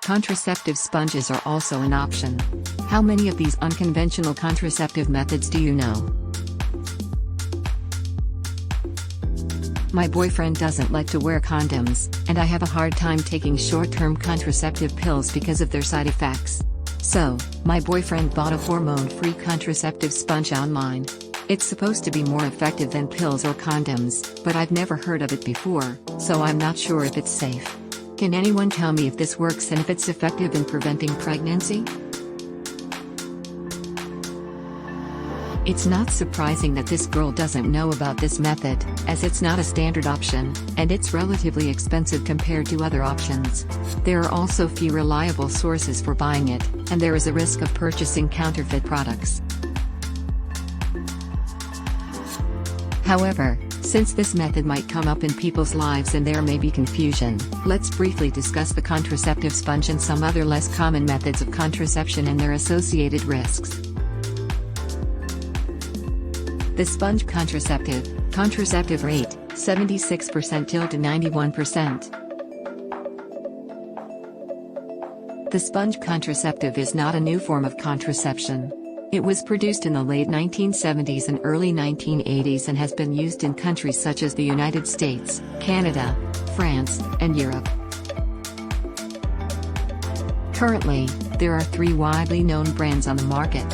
Contraceptive sponges are also an option. How many of these unconventional contraceptive methods do you know? My boyfriend doesn't like to wear condoms, and I have a hard time taking short-term contraceptive pills because of their side effects. So, my boyfriend bought a hormone-free contraceptive sponge online. It's supposed to be more effective than pills or condoms, but I've never heard of it before, so I'm not sure if it's safe. Can anyone tell me if this works and if it's effective in preventing pregnancy? It's not surprising that this girl doesn't know about this method, as it's not a standard option, and it's relatively expensive compared to other options. There are also few reliable sources for buying it, and there is a risk of purchasing counterfeit products. However, since this method might come up in people's lives and there may be confusion, let's briefly discuss the contraceptive sponge and some other less common methods of contraception and their associated risks. The sponge contraceptive rate, 76% to 91%. The sponge contraceptive is not a new form of contraception. It was produced in the late 1970s and early 1980s and has been used in countries such as the United States, Canada, France, and Europe. Currently, there are 3 widely known brands on the market.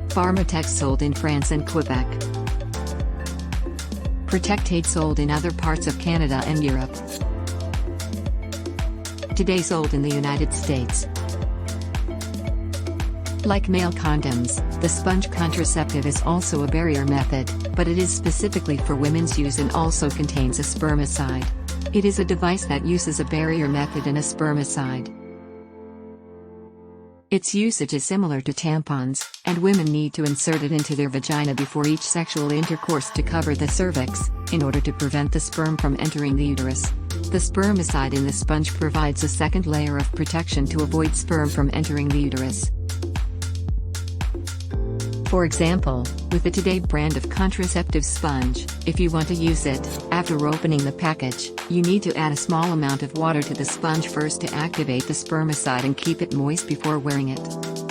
Pharmatex sold in France and Quebec. Protectate sold in other parts of Canada and Europe. Today sold in the United States. Like male condoms, the sponge contraceptive is also a barrier method, but it is specifically for women's use and also contains a spermicide. It is a device that uses a barrier method and a spermicide. Its usage is similar to tampons, and women need to insert it into their vagina before each sexual intercourse to cover the cervix, in order to prevent the sperm from entering the uterus. The spermicide in the sponge provides a second layer of protection to avoid sperm from entering the uterus. For example, with the Today brand of contraceptive sponge, if you want to use it, after opening the package, you need to add a small amount of water to the sponge first to activate the spermicide and keep it moist before wearing it.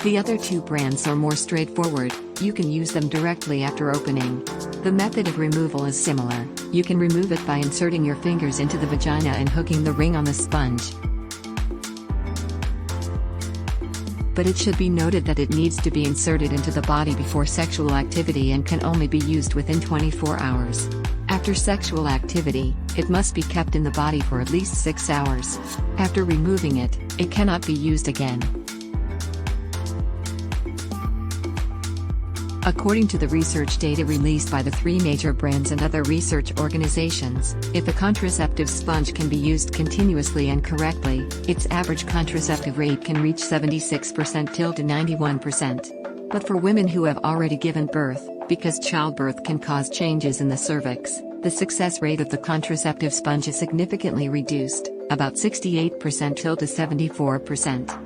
The other 2 brands are more straightforward, you can use them directly after opening. The method of removal is similar, you can remove it by inserting your fingers into the vagina and hooking the ring on the sponge. But it should be noted that it needs to be inserted into the body before sexual activity and can only be used within 24 hours. After sexual activity, it must be kept in the body for at least 6 hours. After removing it, it cannot be used again. According to the research data released by the 3 major brands and other research organizations, if a contraceptive sponge can be used continuously and correctly, its average contraceptive rate can reach 76% to 91%. But for women who have already given birth, because childbirth can cause changes in the cervix, the success rate of the contraceptive sponge is significantly reduced, about 68% to 74%.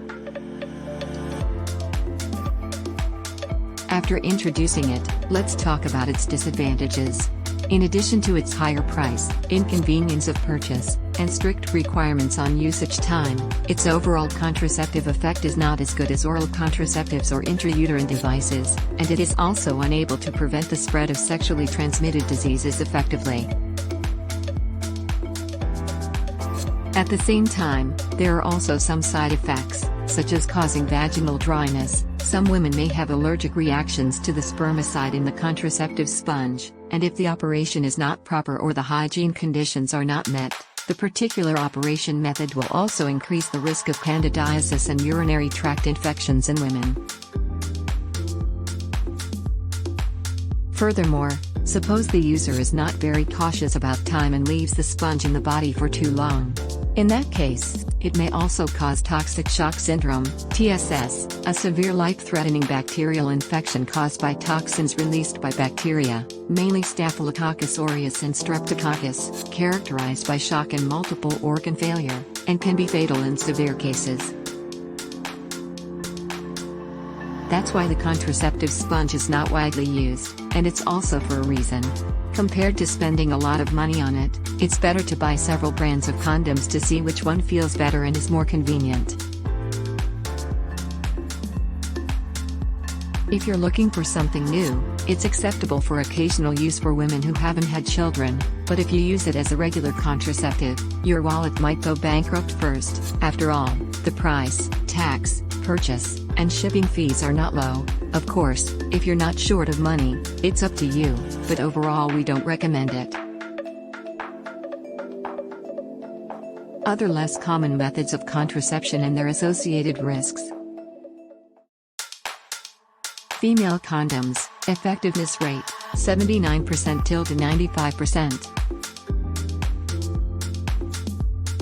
After introducing it, let's talk about its disadvantages. In addition to its higher price, inconvenience of purchase, and strict requirements on usage time, its overall contraceptive effect is not as good as oral contraceptives or intrauterine devices, and it is also unable to prevent the spread of sexually transmitted diseases effectively. At the same time, there are also some side effects, such as causing vaginal dryness. Some women may have allergic reactions to the spermicide in the contraceptive sponge, and if the operation is not proper or the hygiene conditions are not met, the particular operation method will also increase the risk of candidiasis and urinary tract infections in women. Furthermore, suppose the user is not very cautious about time and leaves the sponge in the body for too long. In that case, it may also cause toxic shock syndrome, TSS, a severe life-threatening bacterial infection caused by toxins released by bacteria, mainly Staphylococcus aureus and Streptococcus, characterized by shock and multiple organ failure, and can be fatal in severe cases. That's why the contraceptive sponge is not widely used, and it's also for a reason. Compared to spending a lot of money on it, it's better to buy several brands of condoms to see which one feels better and is more convenient. If you're looking for something new, it's acceptable for occasional use for women who haven't had children, but if you use it as a regular contraceptive, your wallet might go bankrupt first. After all, the price, tax, purchase, and shipping fees are not low. Of course, if you're not short of money, it's up to you, but overall we don't recommend it. Other less common methods of contraception and their associated risks. Female condoms, effectiveness rate, 79% to 95%.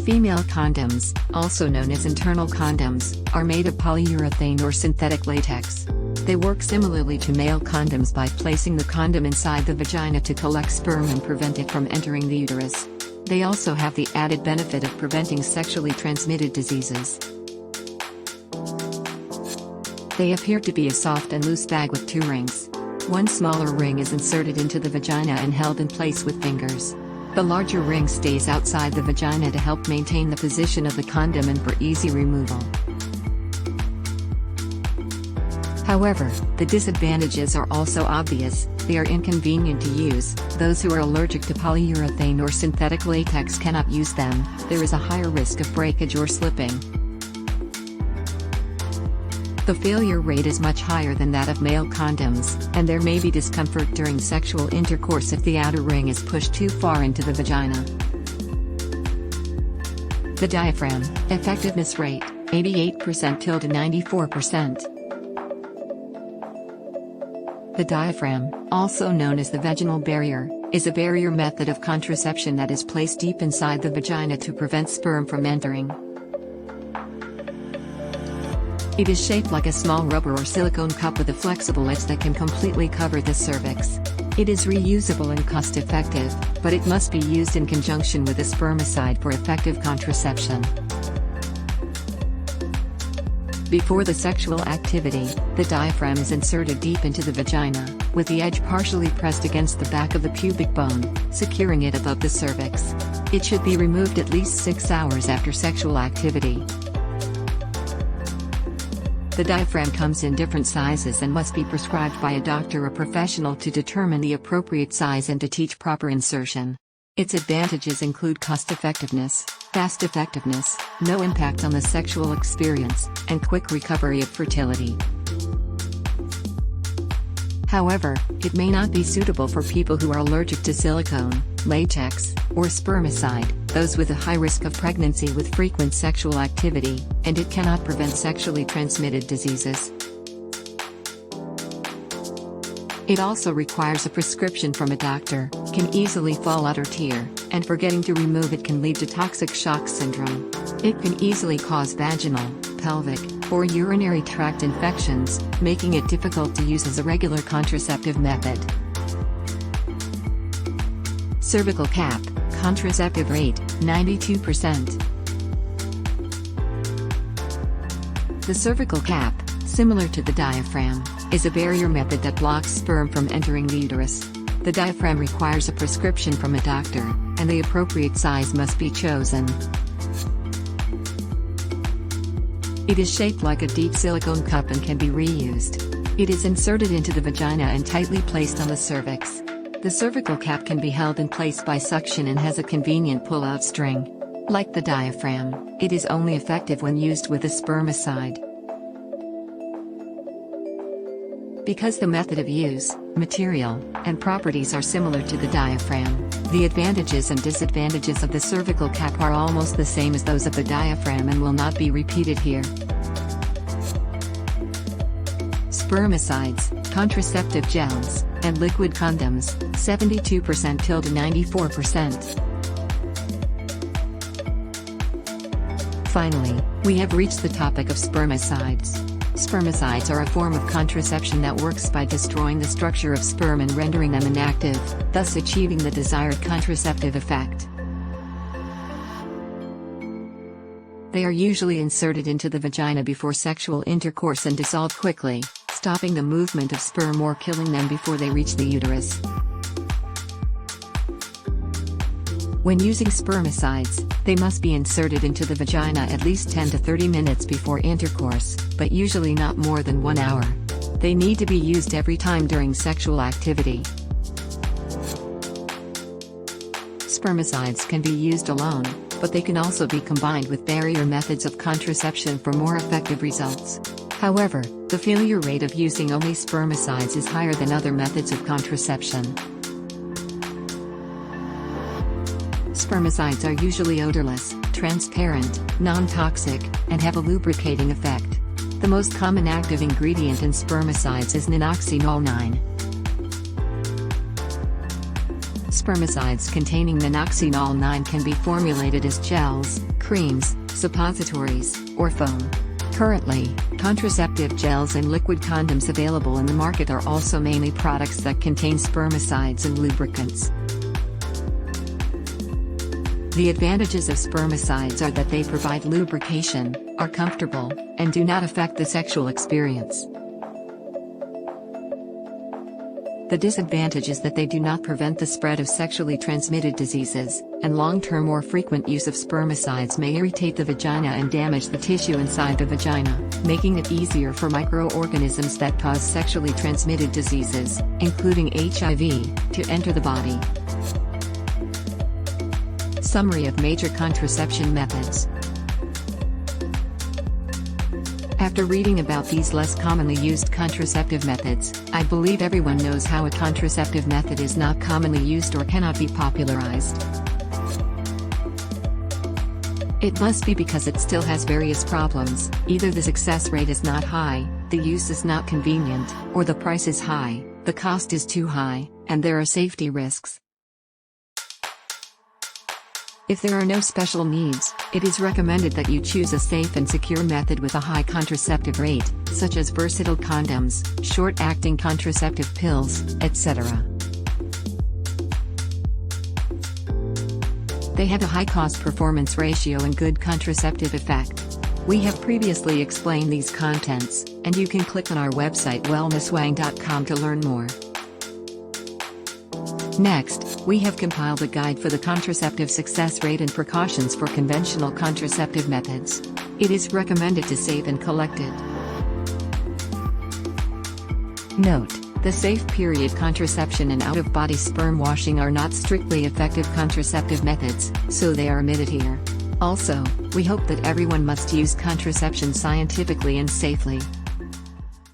Female condoms, also known as internal condoms, are made of polyurethane or synthetic latex. They work similarly to male condoms by placing the condom inside the vagina to collect sperm and prevent it from entering the uterus. They also have the added benefit of preventing sexually transmitted diseases. They appear to be a soft and loose bag with 2 rings. One smaller ring is inserted into the vagina and held in place with fingers. The larger ring stays outside the vagina to help maintain the position of the condom and for easy removal. However, the disadvantages are also obvious. They are inconvenient to use. Those who are allergic to polyurethane or synthetic latex cannot use them. There is a higher risk of breakage or slipping. The failure rate is much higher than that of male condoms, and there may be discomfort during sexual intercourse if the outer ring is pushed too far into the vagina. The diaphragm, effectiveness rate, 88% to 94%. The diaphragm, also known as the vaginal barrier, is a barrier method of contraception that is placed deep inside the vagina to prevent sperm from entering. It is shaped like a small rubber or silicone cup with a flexible edge that can completely cover the cervix. It is reusable and cost-effective, but it must be used in conjunction with a spermicide for effective contraception. Before the sexual activity, the diaphragm is inserted deep into the vagina, with the edge partially pressed against the back of the pubic bone, securing it above the cervix. It should be removed at least 6 hours after sexual activity. The diaphragm comes in different sizes and must be prescribed by a doctor or professional to determine the appropriate size and to teach proper insertion. Its advantages include cost-effectiveness, fast effectiveness, no impact on the sexual experience, and quick recovery of fertility. However, it may not be suitable for people who are allergic to silicone, latex, or spermicide, those with a high risk of pregnancy with frequent sexual activity, and it cannot prevent sexually transmitted diseases. It also requires a prescription from a doctor, can easily fall out or tear, and forgetting to remove it can lead to toxic shock syndrome. It can easily cause vaginal, pelvic, or urinary tract infections, making it difficult to use as a regular contraceptive method. Cervical cap, contraceptive rate, 92%. The cervical cap, similar to the diaphragm, is a barrier method that blocks sperm from entering the uterus. The diaphragm requires a prescription from a doctor, and the appropriate size must be chosen. It is shaped like a deep silicone cup and can be reused. It is inserted into the vagina and tightly placed on the cervix. The cervical cap can be held in place by suction and has a convenient pull-out string. Like the diaphragm, it is only effective when used with a spermicide. Because the method of use, material, and properties are similar to the diaphragm, the advantages and disadvantages of the cervical cap are almost the same as those of the diaphragm and will not be repeated here. Spermicides, contraceptive gels, and liquid condoms, 72% to 94%. Finally, we have reached the topic of spermicides. Spermicides are a form of contraception that works by destroying the structure of sperm and rendering them inactive, thus achieving the desired contraceptive effect. They are usually inserted into the vagina before sexual intercourse and dissolve quickly, stopping the movement of sperm or killing them before they reach the uterus. When using spermicides, they must be inserted into the vagina at least 10 to 30 minutes before intercourse, but usually not more than 1 hour. They need to be used every time during sexual activity. Spermicides can be used alone, but they can also be combined with barrier methods of contraception for more effective results. However, the failure rate of using only spermicides is higher than other methods of contraception. Spermicides are usually odorless, transparent, non-toxic, and have a lubricating effect. The most common active ingredient in spermicides is ninoxynol 9. Spermicides containing ninoxynol 9 can be formulated as gels, creams, suppositories, or foam. Currently, contraceptive gels and liquid condoms available in the market are also mainly products that contain spermicides and lubricants. The advantages of spermicides are that they provide lubrication, are comfortable, and do not affect the sexual experience. The disadvantage is that they do not prevent the spread of sexually transmitted diseases, and long-term or frequent use of spermicides may irritate the vagina and damage the tissue inside the vagina, making it easier for microorganisms that cause sexually transmitted diseases, including HIV, to enter the body. Summary of major contraception methods. After reading about these less commonly used contraceptive methods, I believe everyone knows how a contraceptive method is not commonly used or cannot be popularized. It must be because it still has various problems. Either the success rate is not high, the use is not convenient, or the price is high, the cost is too high, and there are safety risks. If there are no special needs, it is recommended that you choose a safe and secure method with a high contraceptive rate, such as versatile condoms, short-acting contraceptive pills, etc. They have a high cost-performance ratio and good contraceptive effect. We have previously explained these contents, and you can click on our website wellnesswang.com to learn more. Next, we have compiled a guide for the contraceptive success rate and precautions for conventional contraceptive methods. It is recommended to save and collect it. Note: the safe period contraception and out-of-body sperm washing are not strictly effective contraceptive methods, so they are omitted here. Also, we hope that everyone must use contraception scientifically and safely.